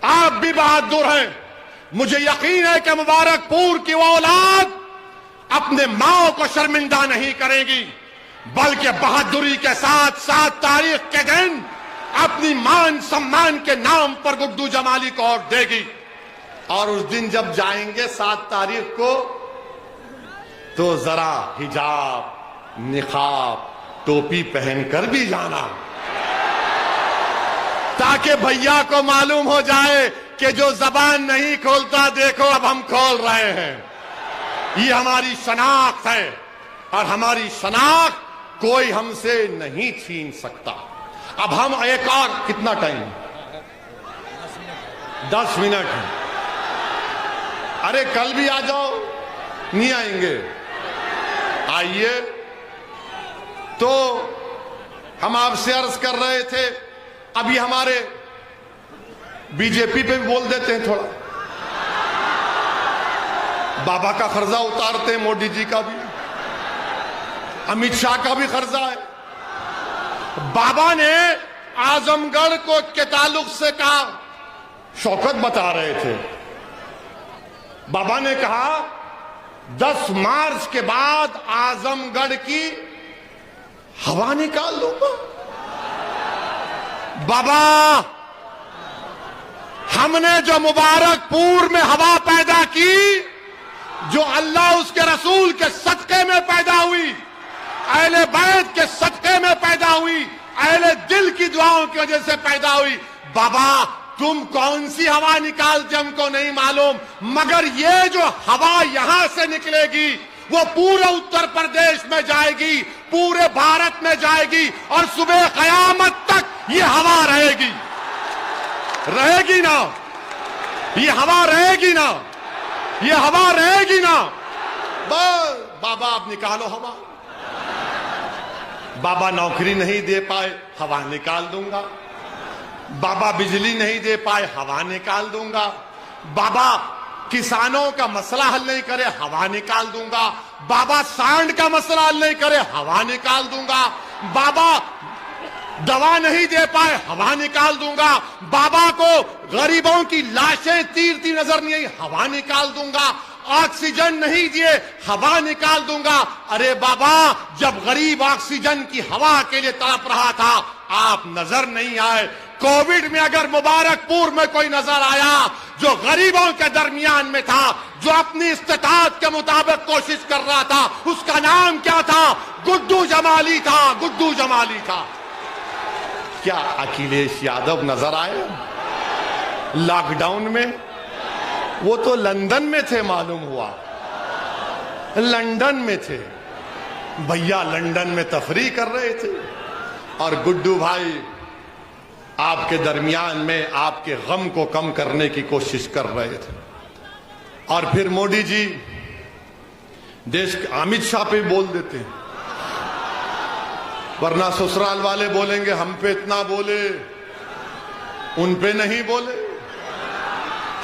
A: आप भी बहादुर हैं। मुझे यकीन है कि मुबारकपुर की वो औलाद अपने माओ को शर्मिंदा नहीं करेगी, बल्कि बहादुरी के साथ 7 तारीख के दिन अपनी मान सम्मान के नाम पर गुड्डू जमाली को वोट देगी। और उस दिन जब जाएंगे 7 तारीख को, तो जरा हिजाब, निकाब, टोपी पहनकर भी जाना, ताकि भैया को मालूम हो जाए कि जो जबान नहीं खोलता, देखो अब हम खोल रहे हैं। ये हमारी शनाख्त है और हमारी शनाख्त कोई हमसे नहीं छीन सकता। अब हम एक और, कितना टाइम? 10 मिनट है। अरे कल भी आ जाओ, नहीं आएंगे? आइए। तो हम आपसे अर्ज कर रहे थे, अभी हमारे बीजेपी पे भी बोल देते हैं थोड़ा, बाबा का खर्जा उतारते हैं, मोदी जी का भी, अमित शाह का भी खर्जा है। बाबा ने आजमगढ़ को के ताल्लुक से कहा, शौकत बता रहे थे, बाबा ने कहा 10 मार्च के बाद आजमगढ़ की हवा निकाल दूंगा। बाबा, हमने जो मुबारकपुर में हवा पैदा की, जो अल्लाह उसके रसूल के सदके में पैदा हुई, अहले बैत के सदके में पैदा हुई, अहले दिल की दुआओं की वजह से पैदा हुई। बाबा, तुम कौन सी हवा निकालते हमको नहीं मालूम, मगर ये जो हवा यहां से निकलेगी वो पूरे उत्तर प्रदेश में जाएगी, पूरे भारत में जाएगी, और सुबह कयामत तक ये हवा रहेगी। रहेगी ना? ये हवा रहेगी ना? ये हवा रहेगी ना? बस बाबा, आप निकालो हवा। बाबा नौकरी नहीं दे पाए, हवा निकाल दूंगा। बाबा बिजली नहीं दे पाए, हवा निकाल दूंगा। बाबा किसानों का मसला हल नहीं करे, हवा निकाल दूंगा। बाबा सांड का मसला हल नहीं करे, हवा निकाल दूंगा। बाबा दवा नहीं दे पाए, हवा निकाल दूंगा। बाबा को गरीबों की लाशें तीरती नजर नहीं आई, हवा निकाल दूंगा। ऑक्सीजन नहीं दिए, हवा निकाल दूंगा। अरे बाबा, जब गरीब ऑक्सीजन की हवा के लिए तड़प रहा था, आप नजर नहीं आए। कोविड में अगर मुबारकपुर में कोई नजर आया जो गरीबों के दरमियान में था, जो अपनी इस्तेताअत के मुताबिक कोशिश कर रहा था, उसका नाम क्या था? गुड्डू जमाली था, गुड्डू जमाली था। क्या अखिलेश यादव नजर आए लॉकडाउन में? वो तो लंदन में थे, मालूम हुआ। लंदन में थे भैया, लंदन में तफरी कर रहे थे और गुड्डू भाई आपके दरमियान में आपके गम को कम करने की कोशिश कर रहे थे। और फिर मोदी जी देश के अमित शाह पे बोल देते हैं, वरना ससुराल वाले बोलेंगे हम पे इतना बोले, उन पे नहीं बोले।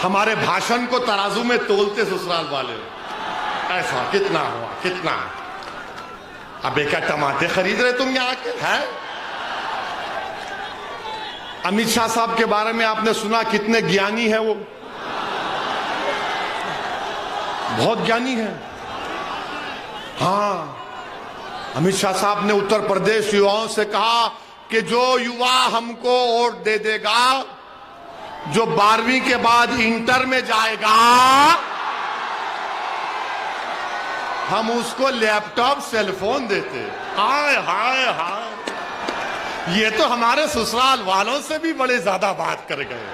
A: हमारे भाषण को तराजू में तोलते ससुराल वाले, ऐसा कितना हुआ, कितना। अबे क्या टमाटे खरीद रहे तुम यहाँ के हैं? अमित शाह साहब के बारे में आपने सुना, कितने ज्ञानी है वो, बहुत ज्ञानी है। हाँ, अमित शाह साहब ने उत्तर प्रदेश युवाओं से कहा कि जो युवा हमको वोट दे देगा, जो 12वीं के बाद इंटर में जाएगा, हम उसको लैपटॉप सेलफोन देते। हाय हाय हाय, ये तो हमारे ससुराल वालों से भी बड़े ज्यादा बात कर गए।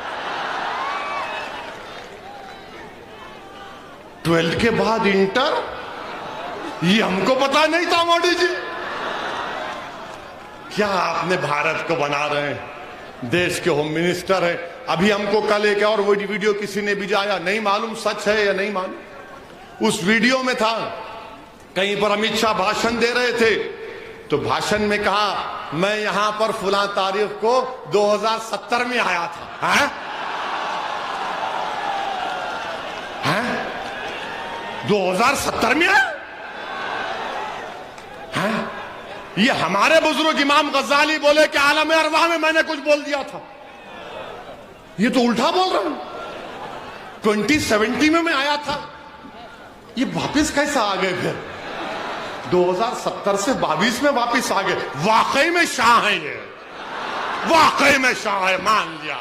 A: 12th के बाद इंटर, ये हमको पता नहीं था मोदी जी। क्या आपने भारत को बना रहे हैं, देश के होम मिनिस्टर है। अभी हमको कल एक और वीडियो किसी ने भिजाया, नहीं मालूम सच है या नहीं मालूम। उस वीडियो में था, कहीं पर अमित शाह भाषण दे रहे थे, तो भाषण में कहा मैं यहां पर फुला तारीख को 2070 में आया था। हैं? हैं? 2070 में आया? हैं? ये हमारे बुजुर्ग इमाम गजाली बोले कि आलम अरवाह में मैंने कुछ बोल दिया था, ये तो उल्टा बोल रहा हूं। 2070 में मैं आया था, ये वापस कैसा आ गए? फिर 2070 से 22 में वापस आ गए। वाकई में शाह है ये, वाकई में शाह है, मान लिया।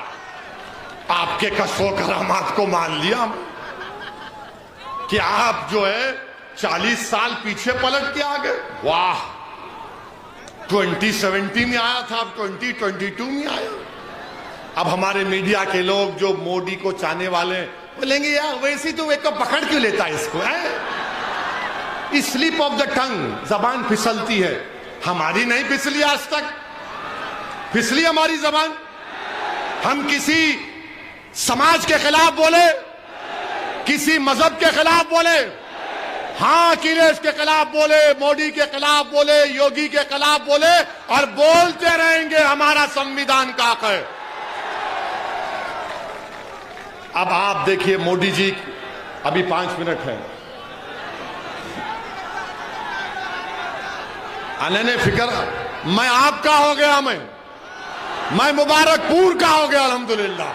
A: आपके कशो करामात को मान लिया कि आप जो है 40 साल पीछे पलट के आ गए। वाह, 2070 में आया था, अब 2022 में आया। अब हमारे मीडिया के लोग जो मोदी को चाहने वाले बोलेंगे यार वैसे तो एक पकड़ क्यों लेता है इसको, है? स्लिप ऑफ द टंग, जबान फिसलती है। हमारी नहीं फिसली आज तक, फिसली हमारी जबान। हम किसी समाज के खिलाफ बोले, किसी मजहब के खिलाफ बोले, हाँ अखिलेश के खिलाफ बोले, मोदी के खिलाफ बोले, योगी के खिलाफ बोले, और बोलते रहेंगे। हमारा संविधान का हक है। अब आप देखिए मोदी जी, अभी 5 मिनट है, आने फिक्र, मैं आपका हो गया, मैं मुबारकपुर का हो गया अल्हम्दुलिल्लाह।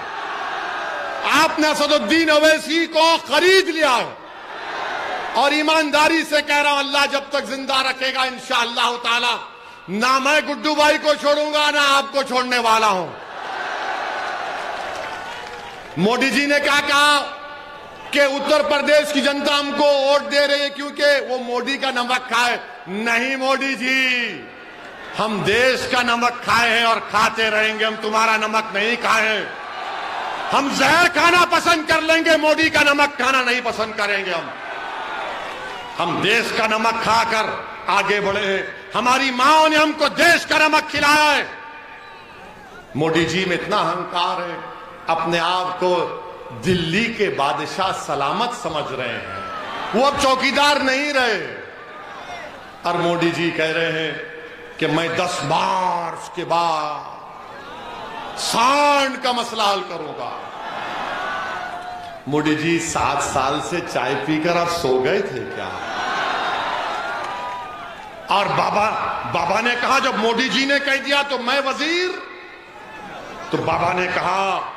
A: आपने असदुद्दीन अवैसी को खरीद लिया और ईमानदारी से कह रहा हूं, अल्लाह जब तक जिंदा रखेगा इंशाअल्लाह ताला, ना मैं गुड्डू भाई को छोड़ूंगा ना आपको छोड़ने वाला हूं। मोदी जी ने क्या कहा कि उत्तर प्रदेश की जनता हमको वोट दे रही है क्योंकि वो मोदी का नमक खाए। नहीं मोदी जी, हम देश का नमक खाए हैं और खाते रहेंगे, हम तुम्हारा नमक नहीं खाए हैं। हम जहर खाना पसंद कर लेंगे, मोदी का नमक खाना नहीं पसंद करेंगे। हम देश का नमक खाकर आगे बढ़े हैं। हमारी माओ ने हमको देश का नमक खिलाया है। मोदी जी में इतना अहंकार है, अपने आप को दिल्ली के बादशाह सलामत समझ रहे हैं। वो अब चौकीदार नहीं रहे। और मोदी जी कह रहे हैं कि मैं 10 मार्च के बाद सांड का मसला हल करूंगा। मोदी जी 7 साल से चाय पीकर आप सो गए थे क्या? और बाबा ने कहा, जब मोदी जी ने कह दिया तो मैं वजीर, तो बाबा ने कहा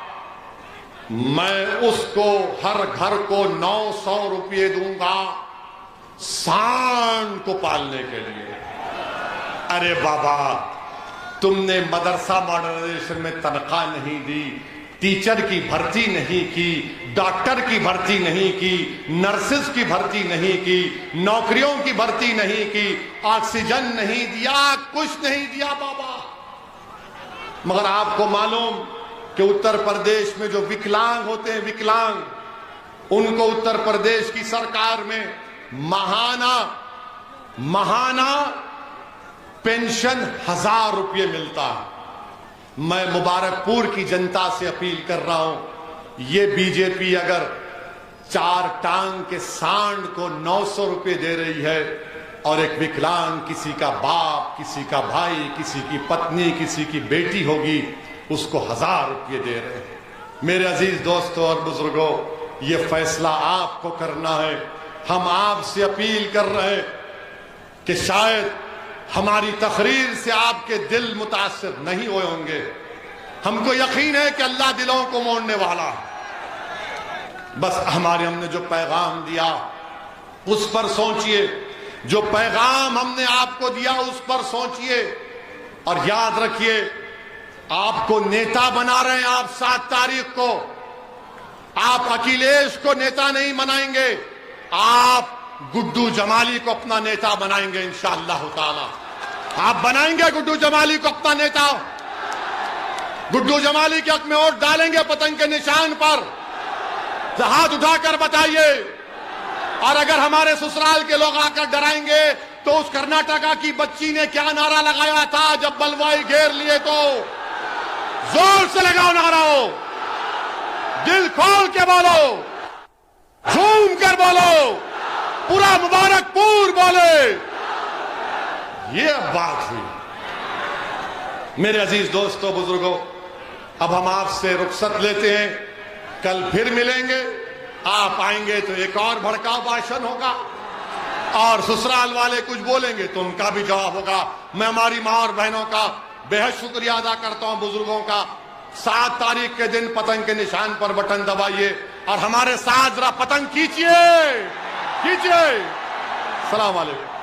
A: मैं उसको हर घर को 900 रुपये दूंगा सांड को पालने के लिए। अरे बाबा, तुमने मदरसा मॉडर्नाइजेशन में तनख्वाह नहीं दी, टीचर की भर्ती नहीं की, डॉक्टर की भर्ती नहीं की, नर्सेस की भर्ती नहीं की, नौकरियों की भर्ती नहीं की, ऑक्सीजन नहीं दिया, कुछ नहीं दिया बाबा। मगर आपको मालूम कि उत्तर प्रदेश में जो विकलांग होते हैं, विकलांग, उनको उत्तर प्रदेश की सरकार में महाना पेंशन 1000 रुपये मिलता है। मैं मुबारकपुर की जनता से अपील कर रहा हूं, ये बीजेपी अगर 4 टांग के सांड को 900 रुपये दे रही है और एक विकलांग किसी का बाप, किसी का भाई, किसी की पत्नी, किसी की बेटी होगी, उसको 1000 रुपये दे रहे हैं। मेरे अजीज दोस्तों और बुजुर्गों, ये फैसला आपको करना है। हम आपसे अपील कर रहे हैं कि शायद हमारी तकरीर से आपके दिल मुतासिर नहीं हुए होंगे। हमको यकीन है कि अल्लाह दिलों को मोड़ने वाला है। बस हमने जो पैगाम दिया उस पर सोचिए, जो पैगाम हमने आपको दिया उस पर सोचिए, और याद रखिए आपको नेता बना रहे हैं। आप 7 तारीख को आप अखिलेश को नेता नहीं बनाएंगे, आप गुड्डू जमाली को अपना नेता बनाएंगे इंशाअल्लाह ताला। आप बनाएंगे गुड्डू जमाली को अपना नेता। गुड्डू जमाली के हक में वोट डालेंगे पतंग के निशान पर, तो हाथ उठाकर बताइए। और अगर हमारे ससुराल के लोग आकर डराएंगे तो उस कर्नाटका की बच्ची ने क्या नारा लगाया था जब बलवाई घेर लिए, तो जोर से लगाओ नारा, हो दिल खोल के बोलो, झूम कर बोलो, पूरा मुबारकपुर बोले। ये बात हुई। मेरे अजीज दोस्तों बुजुर्गों, अब हम आपसे रुखसत लेते हैं। कल फिर मिलेंगे। आप आएंगे तो एक और भड़काऊ भाषण होगा, और ससुराल वाले कुछ बोलेंगे तो उनका भी जवाब होगा। मैं हमारी मां और बहनों का बेहद शुक्रिया अदा करता हूं, बुजुर्गों का। 7 तारीख के दिन पतंग के निशान पर बटन दबाइए और हमारे साथ जरा पतंग खींचिए। सलाम वालेकुम।